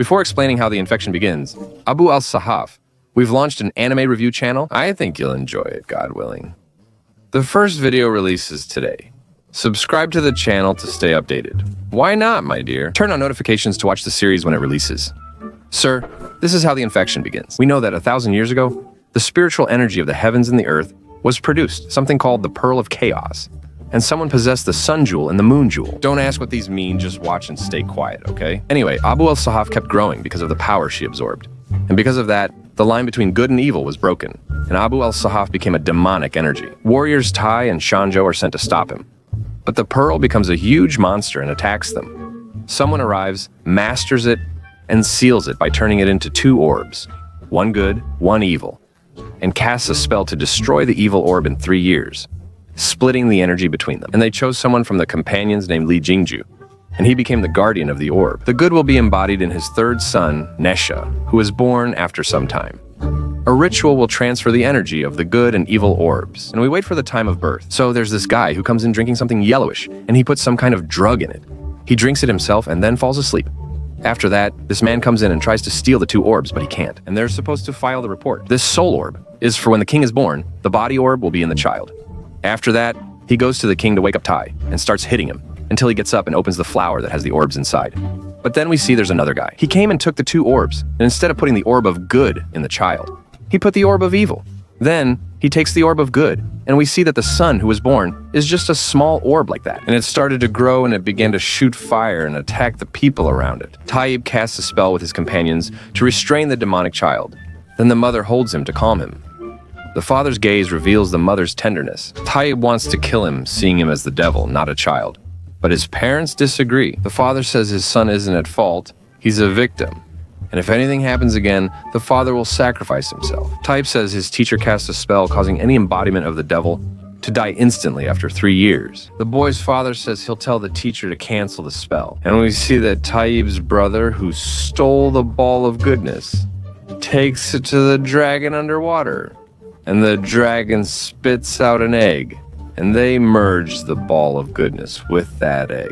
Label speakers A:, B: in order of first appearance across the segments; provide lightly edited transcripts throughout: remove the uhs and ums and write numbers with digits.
A: Before explaining how the infection begins, Abu al-Sahaf, we've launched an anime review channel. I think you'll enjoy it, God willing. The first video releases today. Subscribe to the channel to stay updated. Why not, my dear? Turn on notifications to watch the series when it releases. Sir, this is how the infection begins. We know that 1,000 years ago, the spiritual energy of the heavens and the earth was produced, something called the Pearl of Chaos. And someone possessed the sun jewel and the moon jewel. Don't ask what these mean, just watch and stay quiet, okay? Anyway, Abu al-Sahaf kept growing because of the power she absorbed. And because of that, the line between good and evil was broken, and Abu al-Sahaf became a demonic energy. Warriors Tai and Shanjo are sent to stop him. But the pearl becomes a huge monster and attacks them. Someone arrives, masters it, and seals it by turning it into 2 orbs, one good, one evil, and casts a spell to destroy the evil orb in 3 years, splitting the energy between them. And they chose someone from the companions named Li Jingju, and he became the guardian of the orb. The good will be embodied in his 3rd son, Nezha, who is born after some time. A ritual will transfer the energy of the good and evil orbs, and we wait for the time of birth. So there's this guy who comes in drinking something yellowish, and he puts some kind of drug in it. He drinks it himself and then falls asleep. After that, this man comes in and tries to steal the 2 orbs, but he can't, and they're supposed to file the report. This soul orb is for when the king is born, the body orb will be in the child. After that, he goes to the king to wake up Tai and starts hitting him until he gets up and opens the flower that has the orbs inside. But then we see there's another guy. He came and took the 2 orbs, and instead of putting the orb of good in the child, he put the orb of evil. Then he takes the orb of good, and we see that the son who was born is just a small orb like that. And it started to grow, and it began to shoot fire and attack the people around it. Taib casts a spell with his companions to restrain the demonic child. Then the mother holds him to calm him. The father's gaze reveals the mother's tenderness. Taib wants to kill him, seeing him as the devil, not a child. But his parents disagree. The father says his son isn't at fault, he's a victim. And if anything happens again, the father will sacrifice himself. Taib says his teacher casts a spell causing any embodiment of the devil to die instantly after 3 years. The boy's father says he'll tell the teacher to cancel the spell. And we see that Taib's brother, who stole the ball of goodness, takes it to the dragon underwater. And the dragon spits out an egg, and they merge the ball of goodness with that egg.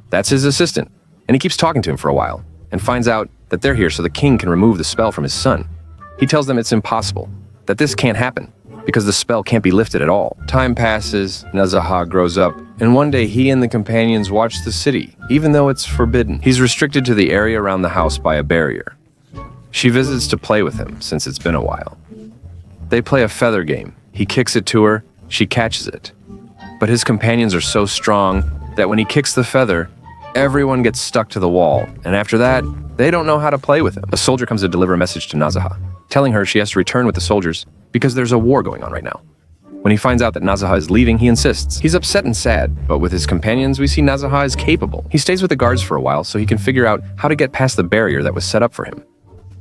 A: That's his assistant, and he keeps talking to him for a while, and finds out that they're here so the king can remove the spell from his son. He tells them it's impossible, that this can't happen, because the spell can't be lifted at all. Time passes, Nazaha grows up, and one day he and the companions watch the city, even though it's forbidden. He's restricted to the area around the house by a barrier. She visits to play with him, since it's been a while. They play a feather game. He kicks it to her, she catches it. But his companions are so strong that when he kicks the feather, everyone gets stuck to the wall, and after that, they don't know how to play with him. A soldier comes to deliver a message to Nazaha, telling her she has to return with the soldiers because there's a war going on right now. When he finds out that Nazaha is leaving, he insists. He's upset and sad, but with his companions, we see Nazaha is capable. He stays with the guards for a while so he can figure out how to get past the barrier that was set up for him.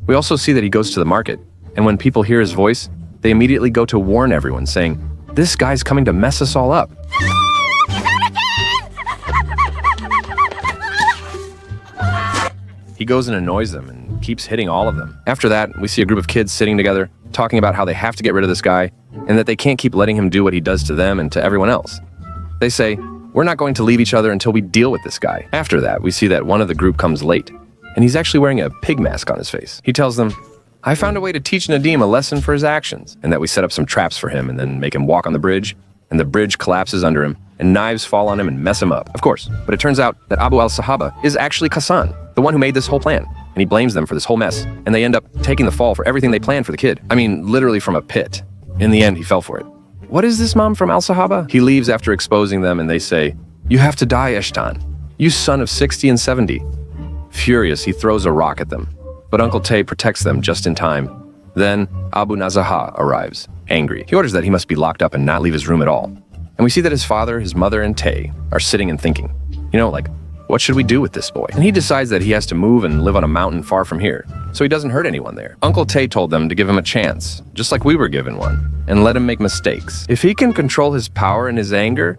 A: We also see that he goes to the market, and when people hear his voice, they immediately go to warn everyone, saying, "This guy's coming to mess us all up." He goes and annoys them and keeps hitting all of them. After that, we see a group of kids sitting together, talking about how they have to get rid of this guy, and that they can't keep letting him do what he does to them and to everyone else. They say, "We're not going to leave each other until we deal with this guy." After that, we see that one of the group comes late, and he's actually wearing a pig mask on his face. He tells them, "I found a way to teach Nadim a lesson for his actions," and that we set up some traps for him and then make him walk on the bridge, and the bridge collapses under him, and knives fall on him and mess him up. Of course, but it turns out that Abu al-Sahaba is actually Kassan, the one who made this whole plan, and he blames them for this whole mess, and they end up taking the fall for everything they planned for the kid. I mean, literally from a pit. In the end, he fell for it. What is this mom from al-Sahaba? He leaves after exposing them, and they say, "You have to die, Eshtan, you son of 60 and 70. Furious, he throws a rock at them, but Uncle Tay protects them just in time. Then Abu Nazaha arrives, angry. He orders that he must be locked up and not leave his room at all. And we see that his father, his mother, and Tay are sitting and thinking, what should we do with this boy? And he decides that he has to move and live on a mountain far from here, so he doesn't hurt anyone there. Uncle Tay told them to give him a chance, just like we were given one, and let him make mistakes. If he can control his power and his anger,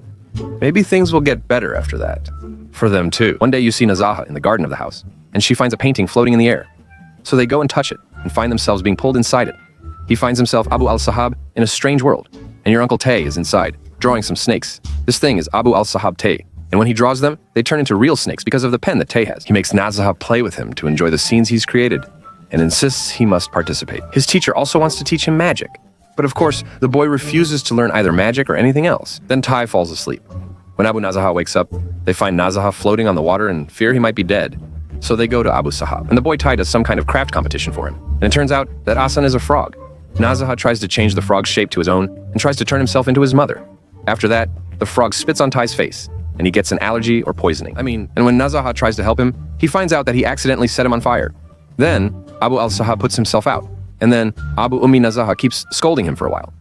A: maybe things will get better after that. For them too. One day you see Nazaha in the garden of the house, and she finds a painting floating in the air. So they go and touch it, and find themselves being pulled inside it. He finds himself, Abu al-Sahab, in a strange world, and your Uncle Tay is inside, drawing some snakes. This thing is Abu al-Sahab Tay, And when he draws them, they turn into real snakes because of the pen that Tay has. He makes Nazaha play with him to enjoy the scenes he's created and insists he must participate. His teacher also wants to teach him magic. But of course, the boy refuses to learn either magic or anything else. Then Tay falls asleep. When Abu Nazaha wakes up, they find Nazaha floating on the water and fear he might be dead. So they go to Abu Sahab, and the boy Tay does some kind of craft competition for him. And it turns out that Asan is a frog. Nazaha tries to change the frog's shape to his own and tries to turn himself into his mother. After that, the frog spits on Tay's face, and he gets an allergy or poisoning. And when Nazaha tries to help him, he finds out that he accidentally set him on fire. Then, Abu al-Sahab puts himself out, and then Abu Ummi Nazaha keeps scolding him for a while.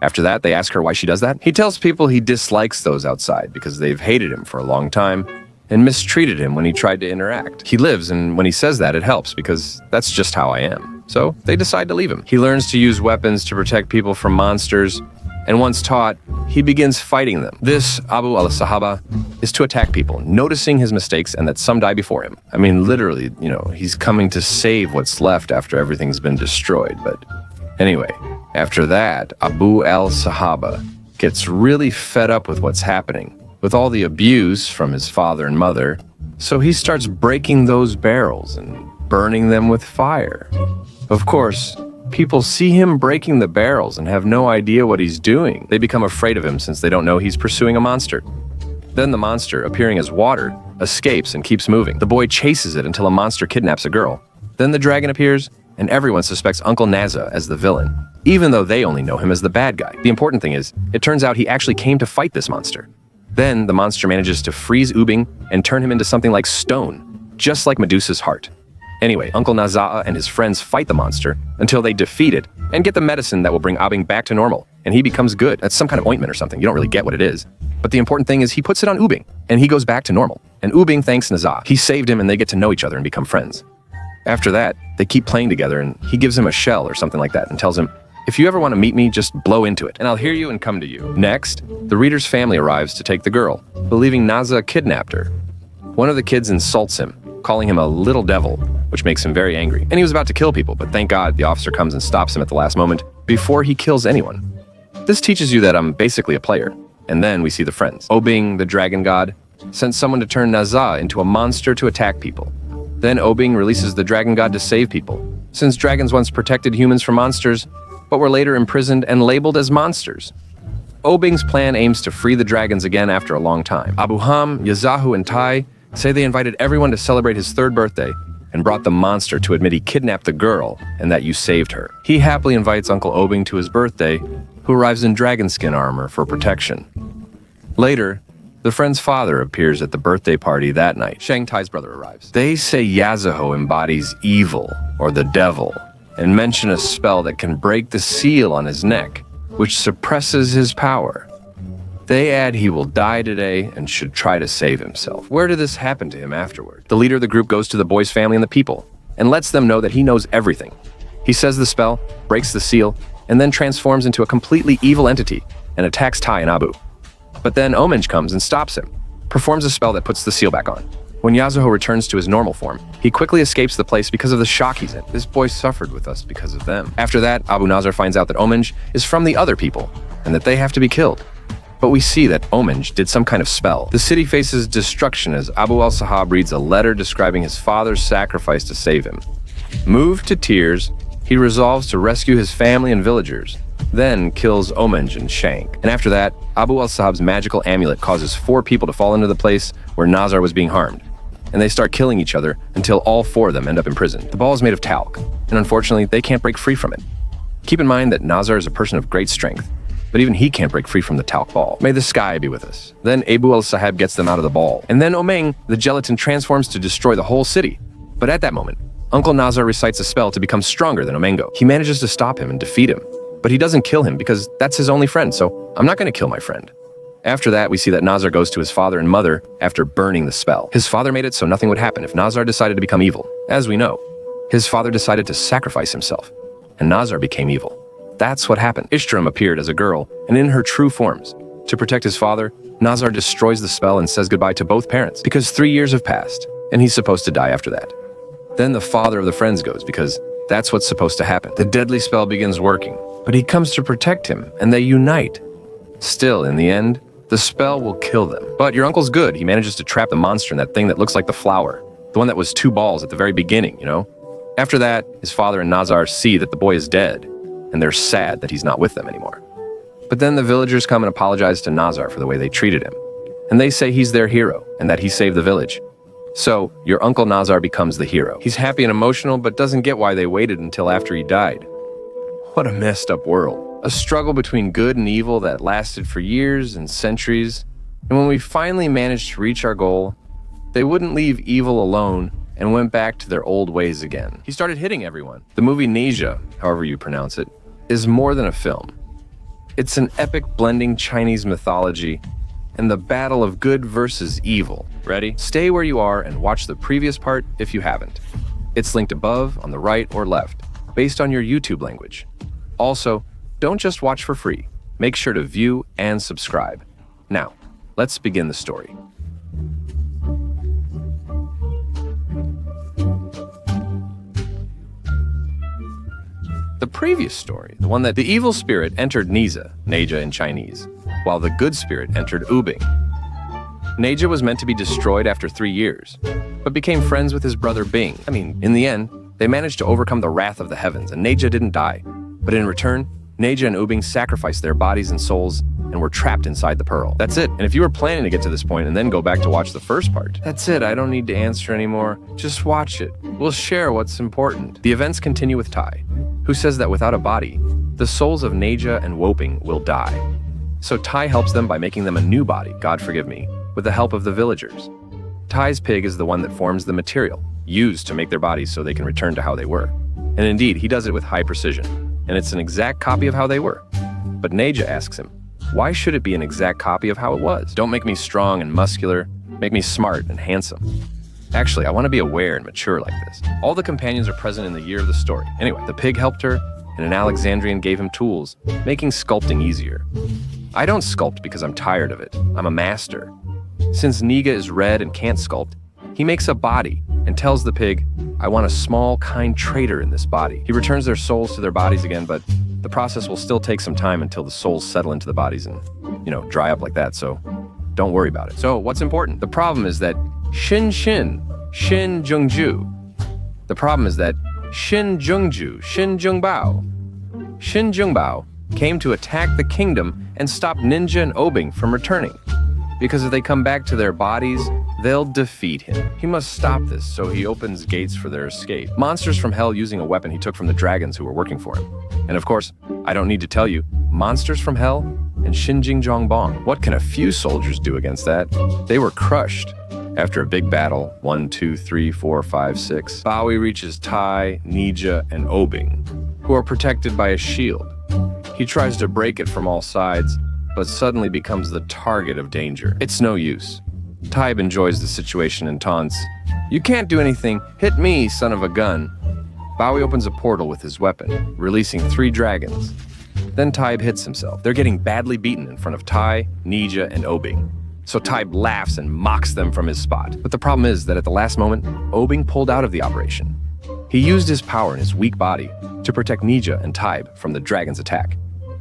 A: After that, they ask her why she does that. He tells people he dislikes those outside because they've hated him for a long time and mistreated him when he tried to interact. He lives, and when he says that, it helps because that's just how I am. So they decide to leave him. He learns to use weapons to protect people from monsters, and once taught, he begins fighting them. This, Abu al-Sahaba, is to attack people, noticing his mistakes and that some die before him. Literally, he's coming to save what's left after everything's been destroyed. But anyway, after that, Abu al-Sahaba gets really fed up with what's happening, with all the abuse from his father and mother, so he starts breaking those barrels and burning them with fire. Of course, people see him breaking the barrels and have no idea what he's doing. They become afraid of him since they don't know he's pursuing a monster. Then the monster, appearing as water, escapes and keeps moving. The boy chases it until a monster kidnaps a girl. Then the dragon appears, and everyone suspects Uncle Nezha as the villain, even though they only know him as the bad guy. The important thing is, it turns out he actually came to fight this monster. Then the monster manages to freeze Ubing and turn him into something like stone, just like Medusa's heart. Anyway, Uncle Nazaha and his friends fight the monster until they defeat it and get the medicine that will bring Ubing back to normal, and he becomes good. That's some kind of ointment or something. You don't really get what it is. But the important thing is he puts it on Ubing, and he goes back to normal. And Ubing thanks Nazaha. He saved him, and they get to know each other and become friends. After that, they keep playing together, and he gives him a shell or something like that and tells him, "If you ever want to meet me, just blow into it, and I'll hear you and come to you." Next, the reader's family arrives to take the girl, believing Nazaha kidnapped her. One of the kids insults him, calling him a little devil, which makes him very angry. And he was about to kill people, but thank God the officer comes and stops him at the last moment before he kills anyone. This teaches you that I'm basically a player. And then we see the friends. Obing, the dragon god, sent someone to turn Nazaha into a monster to attack people. Then Obing releases the dragon god to save people, since dragons once protected humans from monsters, but were later imprisoned and labeled as monsters. Obing's plan aims to free the dragons again after a long time. Abu Ham, Yazahu, and Tai say they invited everyone to celebrate his 3rd birthday and brought the monster to admit he kidnapped the girl and that you saved her. He happily invites Uncle Obing to his birthday, who arrives in dragon skin armor for protection. Later, the friend's father appears at the birthday party that night. Shang Tai's brother arrives. They say Yazaho embodies evil, or the devil, and mention a spell that can break the seal on his neck, which suppresses his power. They add he will die today and should try to save himself. Where did this happen to him afterward? The leader of the group goes to the boy's family and the people, and lets them know that he knows everything. He says the spell, breaks the seal, and then transforms into a completely evil entity and attacks Tai and Abu. But then Omenge comes and stops him, performs a spell that puts the seal back on. When Yazaho returns to his normal form, he quickly escapes the place because of the shock he's in. This boy suffered with us because of them. After that, Abu Nazar finds out that Omenge is from the other people, and that they have to be killed. But we see that Omenge did some kind of spell. The city faces destruction as Abu al-Sahab reads a letter describing his father's sacrifice to save him. Moved to tears, he resolves to rescue his family and villagers, then kills Omenge and Shank. And after that, Abu al-Sahab's magical amulet causes 4 people to fall into the place where Nazar was being harmed, and they start killing each other until all 4 of them end up imprisoned. The ball is made of talc, and unfortunately, they can't break free from it. Keep in mind that Nazar is a person of great strength, but even he can't break free from the talc ball. May the sky be with us. Then Abu al-Sahab gets them out of the ball, and then Omeng, the gelatin, transforms to destroy the whole city. But at that moment, Uncle Nazar recites a spell to become stronger than Omengo. He manages to stop him and defeat him, but he doesn't kill him because that's his only friend, so I'm not going to kill my friend. After that, we see that Nazar goes to his father and mother after burning the spell. His father made it so nothing would happen if Nazar decided to become evil. As we know, his father decided to sacrifice himself, and Nazar became evil. That's what happened. Ishtram appeared as a girl, and in her true forms. To protect his father, Nazar destroys the spell and says goodbye to both parents, because 3 years have passed, and he's supposed to die after that. Then the father of the friends goes, because that's what's supposed to happen. The deadly spell begins working, but he comes to protect him, and they unite. Still, in the end, The spell will kill them. But your uncle's good. He manages to trap the monster in that thing that looks like the flower. The one that was 2 balls at the very beginning, you know? After that, his father and Nazaha see that the boy is dead, and they're sad that he's not with them anymore. But then the villagers come and apologize to Nazaha for the way they treated him. And they say he's their hero, and that he saved the village. So, your Uncle Nazaha becomes the hero. He's happy and emotional, but doesn't get why they waited until after he died. What a messed up world. A struggle between good and evil that lasted for years and centuries. And when we finally managed to reach our goal, they wouldn't leave evil alone and went back to their old ways again. He started hitting everyone. The movie Nezha, however you pronounce it, is more than a film. It's an epic blending Chinese mythology and the battle of good versus evil. Ready? Stay where you are and watch the previous part if you haven't. It's linked above, on the right or left, based on your YouTube language. Also, don't just watch for free. Make sure to view and subscribe. Now, let's begin the story. The previous story, the one that the evil spirit entered Nezha in Chinese, while the good spirit entered Ubing. Nezha was meant to be destroyed after 3 years, but became friends with his brother Bing. In the end, they managed to overcome the wrath of the heavens, and Nezha didn't die. But in return, Nezha and Ubing sacrificed their bodies and souls and were trapped inside the pearl. That's it. And if you were planning to get to this point and then go back to watch the first part, that's it. I don't need to answer anymore. Just watch it. We'll share what's important. The events continue with Tai, who says that without a body, the souls of Nezha and Woping will die. So Tai helps them by making them a new body, God forgive me, with the help of the villagers. Tai's pig is the one that forms the material used to make their bodies so they can return to how they were. And indeed, he does it with high precision, and it's an exact copy of how they were. But Nezha asks him, why should it be an exact copy of how it was? Don't make me strong and muscular, make me smart and handsome. Actually, I want to be aware and mature like this. All the companions are present in the year of the story. Anyway, the pig helped her, and an Alexandrian gave him tools, making sculpting easier. I don't sculpt because I'm tired of it. I'm a master. Since Nezha is red and can't sculpt, he makes a body and tells the pig, I want a small, kind traitor in this body. He returns their souls to their bodies again, but the process will still take some time until the souls settle into the bodies and, dry up like that, so don't worry about it. So what's important? The problem is that Shin Jungjue. The problem is that Shin Jungbao came to attack the kingdom and stop Ninja and Obing from returning. Because if they come back to their bodies, they'll defeat him. He must stop this, so he opens gates for their escape. Monsters from hell using a weapon he took from the dragons who were working for him. And of course, I don't need to tell you, monsters from hell and Xinjing Zhongbong. What can a few soldiers do against that? They were crushed. After a big battle, 1, 2, 3, 4, 5, 6, Bawi reaches Tai, Nezha, and Obing, who are protected by a shield. He tries to break it from all sides, but suddenly becomes the target of danger. It's no use. Taib enjoys the situation and taunts, "You can't do anything, hit me, son of a gun." Bawi opens a portal with his weapon, releasing 3 dragons. Then Taib hits himself. They're getting badly beaten in front of Tai, Nezha, and Obing. So Taib laughs and mocks them from his spot. But the problem is that at the last moment, Obing pulled out of the operation. He used his power in his weak body to protect Nezha and Taib from the dragon's attack.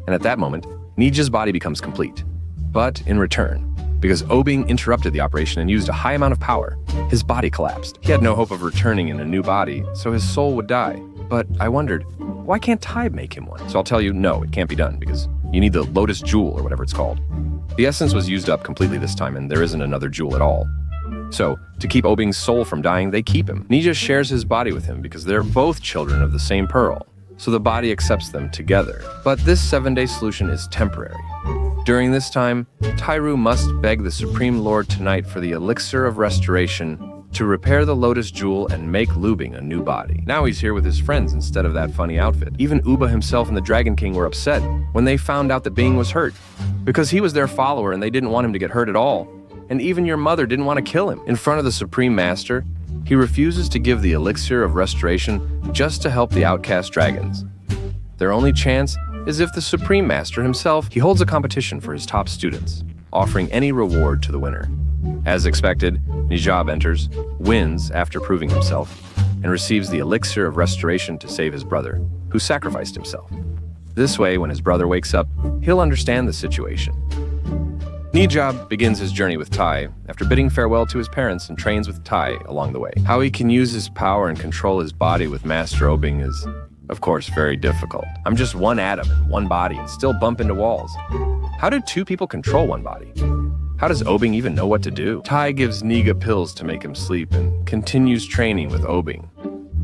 A: And at that moment, Nezha's body becomes complete. But in return, because Obing interrupted the operation and used a high amount of power, his body collapsed. He had no hope of returning in a new body, so his soul would die. But I wondered, why can't Taib make him one? So I'll tell you, no, it can't be done, because you need the Lotus Jewel, or whatever it's called. The essence was used up completely this time, and there isn't another jewel at all. So, to keep Obing's soul from dying, they keep him. Nezha shares his body with him because they're both children of the same pearl, so the body accepts them together. But this 7-day solution is temporary. During this time, Tairu must beg the Supreme Lord tonight for the elixir of restoration to repair the Lotus Jewel and make Lubing a new body. Now he's here with his friends instead of that funny outfit. Even Uba himself and the Dragon King were upset when they found out that Bing was hurt, because he was their follower and they didn't want him to get hurt at all. And even your mother didn't want to kill him. In front of the Supreme Master, he refuses to give the elixir of restoration just to help the Outcast dragons. Their only chance is if the Supreme Master himself, he holds a competition for his top students, offering any reward to the winner. As expected, Nijab enters, wins after proving himself, and receives the elixir of restoration to save his brother, who sacrificed himself. This way, when his brother wakes up, he'll understand the situation. Nezha begins his journey with Tai after bidding farewell to his parents and trains with Tai along the way. How he can use his power and control his body with Master Obing is, of course, very difficult. I'm just one atom in one body and still bump into walls. How do two people control one body? How does Obing even know what to do? Tai gives Nezha pills to make him sleep and continues training with Obing.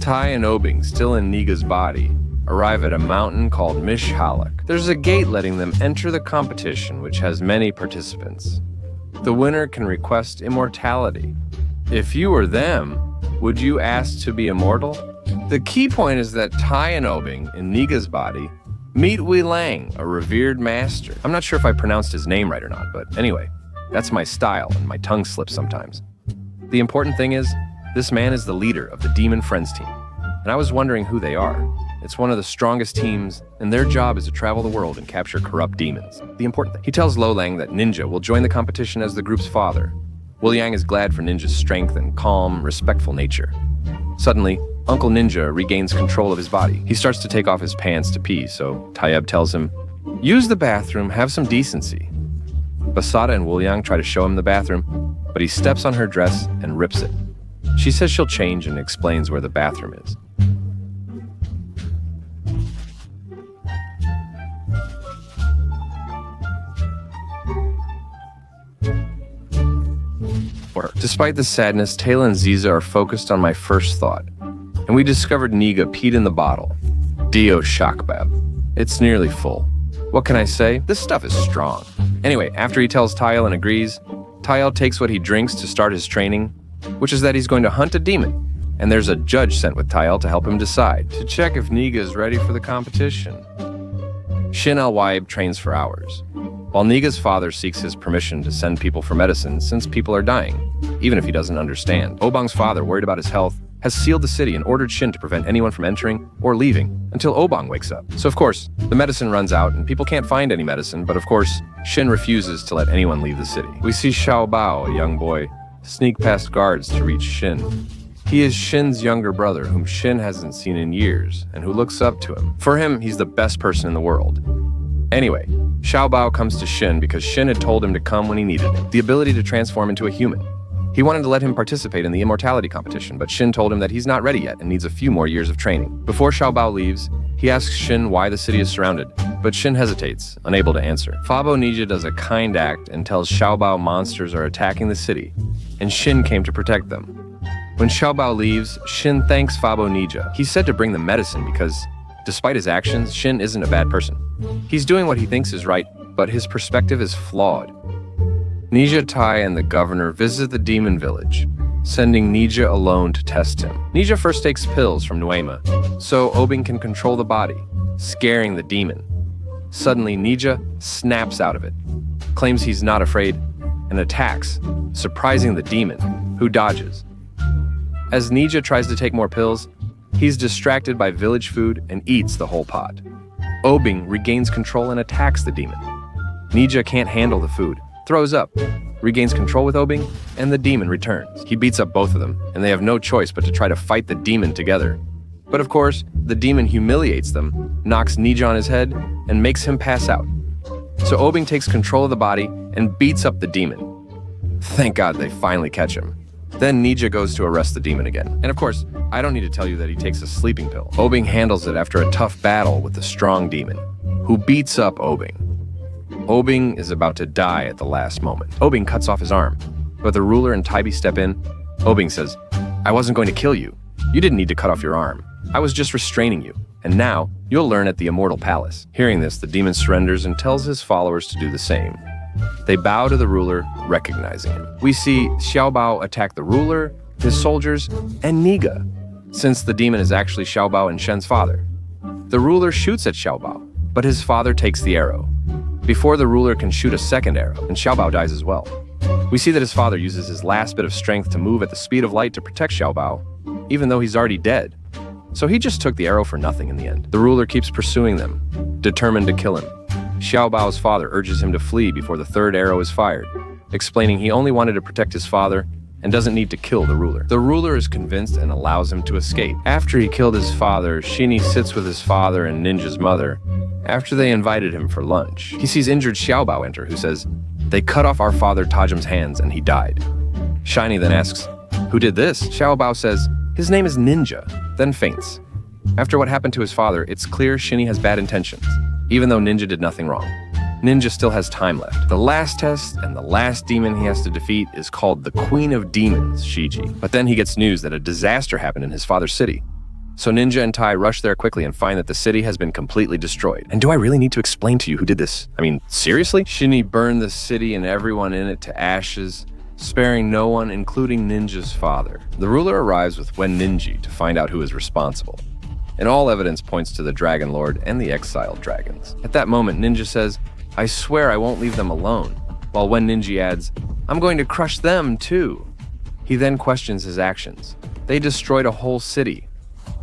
A: Tai and Obing, still in Nezha's body, arrive at a mountain called Mishhalak. There's a gate letting them enter the competition, which has many participants. The winner can request immortality. If you were them, would you ask to be immortal? The key point is that Tai and Obing, in Nezha's body, meet Wei Lang, a revered master. I'm not sure if I pronounced his name right or not, but anyway, that's my style and my tongue slips sometimes. The important thing is, this man is the leader of the Demon Friends team, and I was wondering who they are. It's one of the strongest teams, and their job is to travel the world and capture corrupt demons. The important thing. He tells Lo Lang that Ninja will join the competition as the group's father. Wu Yang is glad for Ninja's strength and calm, respectful nature. Suddenly, Uncle Ninja regains control of his body. He starts to take off his pants to pee, so Tayyab tells him, "Use the bathroom, have some decency." Basada and Wu Yang try to show him the bathroom, but he steps on her dress and rips it. She says she'll change and explains where the bathroom is. Despite the sadness, Taylor and Ziza are focused on my first thought, and we discovered Nezha peed in the bottle. Dio Shakbab. It's nearly full. What can I say? This stuff is strong. Anyway, after he tells Tayel and agrees, Tayel takes what he drinks to start his training, which is that he's going to hunt a demon, and there's a judge sent with Tayel to help him decide, to check if Nezha is ready for the competition. Shin Al-Waib trains for hours, while Nezha's father seeks his permission to send people for medicine since people are dying, even if he doesn't understand. Obang's father, worried about his health, has sealed the city and ordered Shin to prevent anyone from entering or leaving until Obang wakes up. So of course, the medicine runs out and people can't find any medicine, but of course, Shin refuses to let anyone leave the city. We see Xiao Bao, a young boy, sneak past guards to reach Shin. He is Shin's younger brother, whom Shin hasn't seen in years, and who looks up to him. For him, he's the best person in the world. Anyway, Xiao Bao comes to Shin because Shin had told him to come when he needed it, the ability to transform into a human. He wanted to let him participate in the immortality competition, but Shin told him that he's not ready yet and needs a few more years of training. Before Xiao Bao leaves, he asks Shin why the city is surrounded, but Shin hesitates, unable to answer. Fabo Nezha does a kind act and tells Xiao Bao monsters are attacking the city, and Shin came to protect them. When Xiao Bao leaves, Shin thanks Fabo Nezha. He's said to bring the medicine because, despite his actions, Shin isn't a bad person. He's doing what he thinks is right, but his perspective is flawed. Nezha, Tai, and the governor visit the demon village, sending Nezha alone to test him. Nezha first takes pills from Nuema, so Obing can control the body, scaring the demon. Suddenly, Nezha snaps out of it, claims he's not afraid, and attacks, surprising the demon, who dodges. As Nezha tries to take more pills, he's distracted by village food and eats the whole pot. Obing regains control and attacks the demon. Nezha can't handle the food, throws up, regains control with Obing, and the demon returns. He beats up both of them, and they have no choice but to try to fight the demon together. But of course, the demon humiliates them, knocks Nezha on his head, and makes him pass out. So Obing takes control of the body and beats up the demon. Thank God they finally catch him. Then Nezha goes to arrest the demon again. And of course, I don't need to tell you that he takes a sleeping pill. Obing handles it after a tough battle with the strong demon, who beats up Obing. Obing is about to die at the last moment. Obing cuts off his arm, but the ruler and Taibi step in. Obing says, "I wasn't going to kill you. You didn't need to cut off your arm. I was just restraining you, and now you'll learn at the Immortal Palace." Hearing this, the demon surrenders and tells his followers to do the same. They bow to the ruler, recognizing him. We see Xiao Bao attack the ruler, his soldiers, and Nezha, since the demon is actually Xiao Bao and Shen's father. The ruler shoots at Xiao Bao, but his father takes the arrow, before the ruler can shoot a second arrow, and Xiao Bao dies as well. We see that his father uses his last bit of strength to move at the speed of light to protect Xiao Bao, even though he's already dead. So he just took the arrow for nothing in the end. The ruler keeps pursuing them, determined to kill him. Xiao Bao's father urges him to flee before the third arrow is fired, explaining he only wanted to protect his father and doesn't need to kill the ruler. The ruler is convinced and allows him to escape. After he killed his father, Shinny sits with his father and Ninja's mother after they invited him for lunch. He sees injured Xiaobao enter, who says, "They cut off our father Tajim's hands and he died." Shiny then asks, "Who did this?" Xiaobao says, "His name is Ninja," then faints. After what happened to his father, it's clear Shinny has bad intentions, even though Ninja did nothing wrong. Ninja still has time left. The last test and the last demon he has to defeat is called the Queen of Demons, Shiji. But then he gets news that a disaster happened in his father's city. So Ninja and Tai rush there quickly and find that the city has been completely destroyed. And do I really need to explain to you who did this? I mean, seriously? Shinny burned the city and everyone in it to ashes, sparing no one, including Ninja's father. The ruler arrives with Wen Ninji to find out who is responsible. And all evidence points to the Dragon Lord and the exiled dragons. At that moment, Ninja says, "I swear I won't leave them alone," while Wen Ninji adds, "I'm going to crush them too." He then questions his actions. They destroyed a whole city,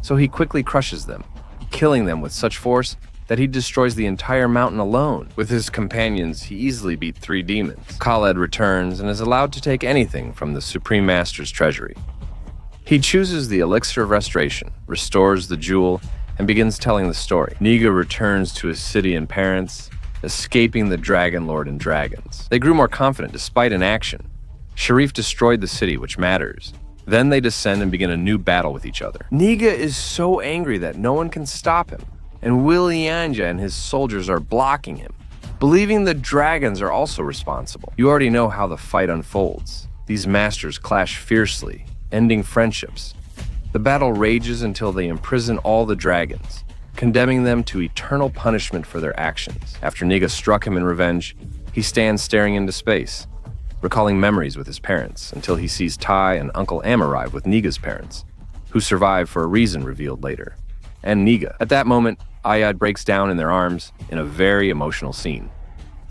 A: so he quickly crushes them, killing them with such force that he destroys the entire mountain alone. With his companions, he easily beat 3 demons. Khaled returns and is allowed to take anything from the Supreme Master's treasury. He chooses the Elixir of Restoration, restores the jewel, and begins telling the story. Niga returns to his city and parents, escaping the Dragon Lord and dragons. They grew more confident despite inaction. Sharif destroyed the city, which matters. Then they descend and begin a new battle with each other. Niga is so angry that no one can stop him, and Willianja and his soldiers are blocking him, believing the dragons are also responsible. You already know how the fight unfolds. These masters clash fiercely, ending friendships. The battle rages until they imprison all the dragons, condemning them to eternal punishment for their actions. After Niga struck him in revenge, he stands staring into space, recalling memories with his parents, until he sees Tai and Uncle Am arrive with Niga's parents, who survive for a reason revealed later, and Niga. At that moment, Ayad breaks down in their arms in a very emotional scene.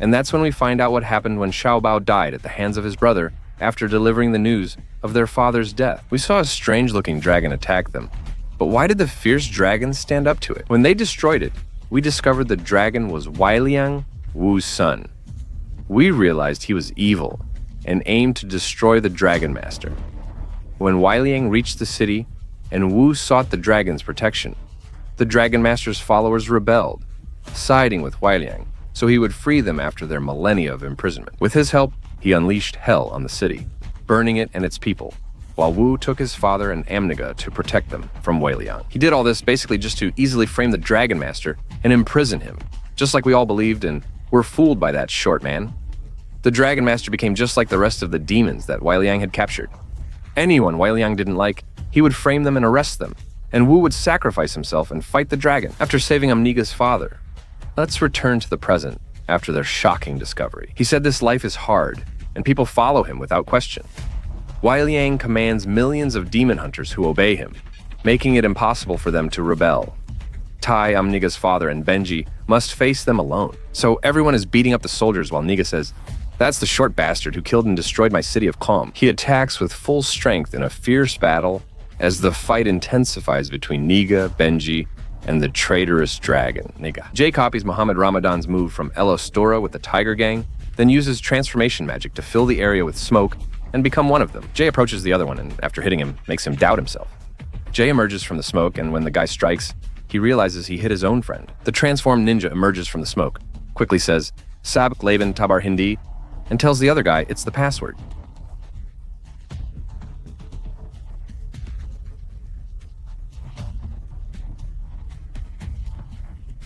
A: And that's when we find out what happened when Xiaobao died at the hands of his brother after delivering the news of their father's death. We saw a strange-looking dragon attack them, but why did the fierce dragons stand up to it? When they destroyed it, we discovered the dragon was Weiliang, Wu's son. We realized he was evil and aimed to destroy the Dragon Master. When Weiliang reached the city and Wu sought the dragon's protection, the Dragon Master's followers rebelled, siding with Weiliang so he would free them after their millennia of imprisonment. With his help, he unleashed hell on the city, burning it and its people, while Wu took his father and Amniga to protect them from Weiliang. He did all this basically just to easily frame the Dragon Master and imprison him, just like we all believed and were fooled by that short man. The Dragon Master became just like the rest of the demons that Weiliang had captured. Anyone Weiliang didn't like, he would frame them and arrest them, and Wu would sacrifice himself and fight the dragon. After saving Amniga's father, let's return to the present after their shocking discovery. He said this life is hard, and people follow him without question. Weiliang commands millions of demon hunters who obey him, making it impossible for them to rebel. Tai, Amniga's father, and Benji must face them alone. So everyone is beating up the soldiers while Niga says, "That's the short bastard who killed and destroyed my city of Calm." He attacks with full strength in a fierce battle as the fight intensifies between Niga, Benji, and the traitorous dragon, Niga. Jay copies Muhammad Ramadan's move from El Ostora with the Tiger Gang, then uses transformation magic to fill the area with smoke and become one of them. Jay approaches the other one and, after hitting him, makes him doubt himself. Jay emerges from the smoke, and when the guy strikes, he realizes he hit his own friend. The transformed ninja emerges from the smoke, quickly says, "Sabk Laban Tabar Hindi," and tells the other guy it's the password.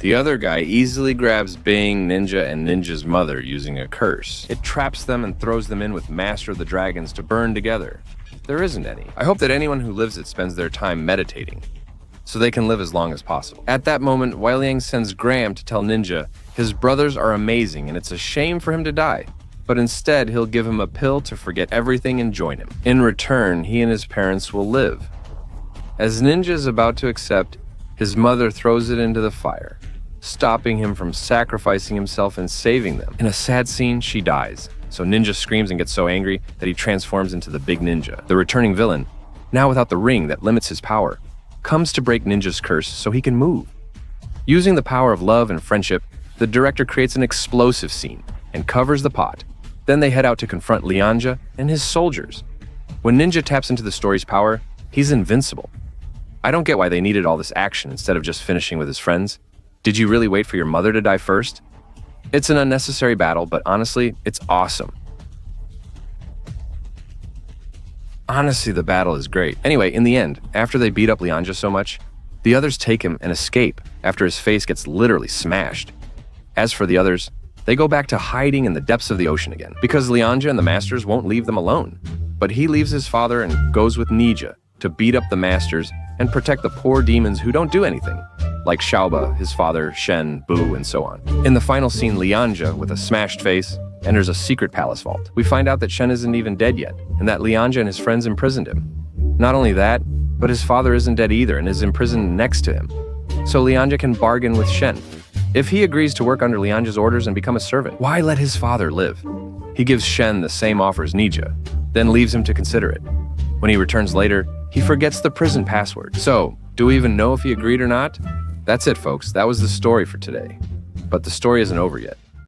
A: The other guy easily grabs Bing, Ninja, and Ninja's mother using a curse. It traps them and throws them in with Master of the Dragons to burn together. There isn't any. I hope that anyone who lives it spends their time meditating, so they can live as long as possible. At that moment, Weiliang sends Graham to tell Ninja his brothers are amazing and it's a shame for him to die, but instead he'll give him a pill to forget everything and join him. In return, he and his parents will live. As Ninja is about to accept, his mother throws it into the fire, stopping him from sacrificing himself and saving them. In a sad scene, she dies, so Ninja screams and gets so angry that he transforms into the Big Ninja. The returning villain, now without the ring that limits his power, comes to break Ninja's curse so he can move. Using the power of love and friendship, the director creates an explosive scene and covers the pot. Then they head out to confront Lianja and his soldiers. When Ninja taps into the story's power, he's invincible. I don't get why they needed all this action instead of just finishing with his friends. Did you really wait for your mother to die first? It's an unnecessary battle, but honestly, it's awesome. Honestly, the battle is great. Anyway, in the end, after they beat up Lianja so much, the others take him and escape after his face gets literally smashed. As for the others, they go back to hiding in the depths of the ocean again, because Lianja and the Masters won't leave them alone. But he leaves his father and goes with Nezha to beat up the Masters and protect the poor demons who don't do anything, like Xiaoba, his father, Shen, Bu, and so on. In the final scene, Lianja, with a smashed face, enters a secret palace vault. We find out that Shen isn't even dead yet, and that Lianja and his friends imprisoned him. Not only that, but his father isn't dead either and is imprisoned next to him. So Lianja can bargain with Shen. If he agrees to work under Lianja's orders and become a servant, why let his father live? He gives Shen the same offer as Nezha, then leaves him to consider it. When he returns later, he forgets the prison password. So, do we even know if he agreed or not? That's it, folks. That was the story for today. But the story isn't over yet.